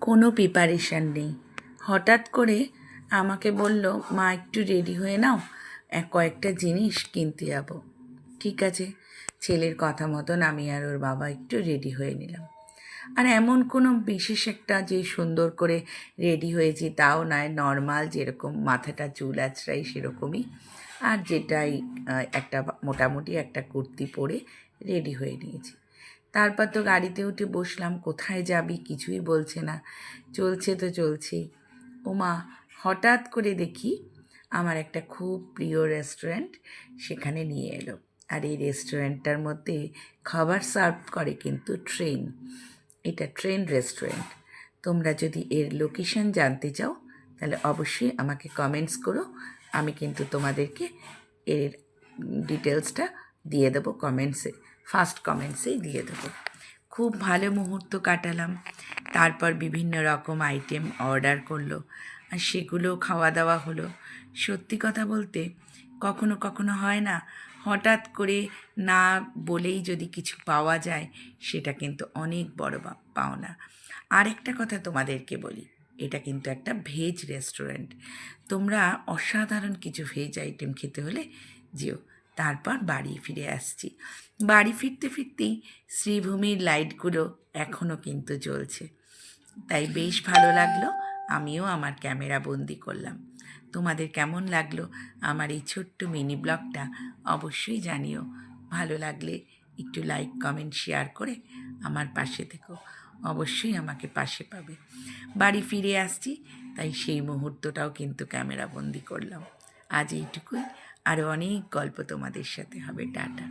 কোনো প্রিপারেশান নেই। হঠাৎ করে আমাকে বলল, মা একটু রেডি হয়ে নাও, কয়েকটা জিনিস কিনতে যাব। ঠিক আছে, ছেলের কথা মতন আমি আর ওর বাবা একটু রেডি হয়ে নিলাম। আর এমন কোনো বিশেষ একটা যে সুন্দর করে রেডি হয়েছি তাও নয়, নর্মাল যেরকম মাথাটা চুল আঁচড়াই সেরকমই। আর যেটাই একটা মোটামুটি একটা কুর্তি পরে রেডি হয়ে নিয়েছি। তারপর তো গাড়িতে উঠে বসলাম, কোথায় যাবি কিছুই বলছে না, চলছে তো চলছেই। ওমা, হঠাৎ করে দেখি আমার একটা খুব প্রিয় রেস্টুরেন্ট সেখানে নিয়ে এলো। আর এই রেস্টুরেন্টটার মধ্যে খাবার সার্ভ করে কিন্তু ট্রেন। এটা ট্রেন রেস্টুরেন্ট। তোমরা যদি এর লোকেশন জানতে চাও তাহলে অবশ্যই আমাকে কমেন্টস করো, আমি কিন্তু তোমাদেরকে এর ডিটেলসটা দিয়ে দেবো কমেন্টসে, ফার্স্ট কমেন্টসেই দিয়ে দেবো। খুব ভালো মুহূর্ত কাটালাম। তারপর বিভিন্ন রকম আইটেম অর্ডার করলো আর সেগুলো খাওয়া দাওয়া হলো। সত্যি কথা বলতে কখনো কখনো হয় না, হঠাৎ করে না বলেই যদি কিছু পাওয়া যায় সেটা কিন্তু অনেক বড় পাওনা। আরেকটা কথা তোমাদেরকে বলি, এটা কিন্তু একটা ভেজ রেস্টুরেন্ট। তোমরা অসাধারণ কিছু ভেজ আইটেম খেতে হলে যেও। তারপর বাড়ি ফিরে আসছি। বাড়ি ফিরতে ফিরতেই শ্রীভূমির লাইটগুলো এখনও কিন্তু জ্বলছে, তাই বেশ ভালো লাগলো। আমিও আমার ক্যামেরা বন্দি করলাম। তোমাদের কেমন লাগলো আমার এই ছোট্ট মিনি ব্লগটা অবশ্যই জানিও। ভালো লাগলে একটু লাইক কমেন্ট শেয়ার করে আমার পাশে থেকো, অবশ্যই আমাকে পাশে পাবে। বাড়ি ফিরে আসছি, তাই সেই মুহূর্তটাও কিন্তু ক্যামেরা বন্দি করলাম। আজ এইটুকুই, আরও অনেক গল্প তোমাদের সাথে হবে। টাটা।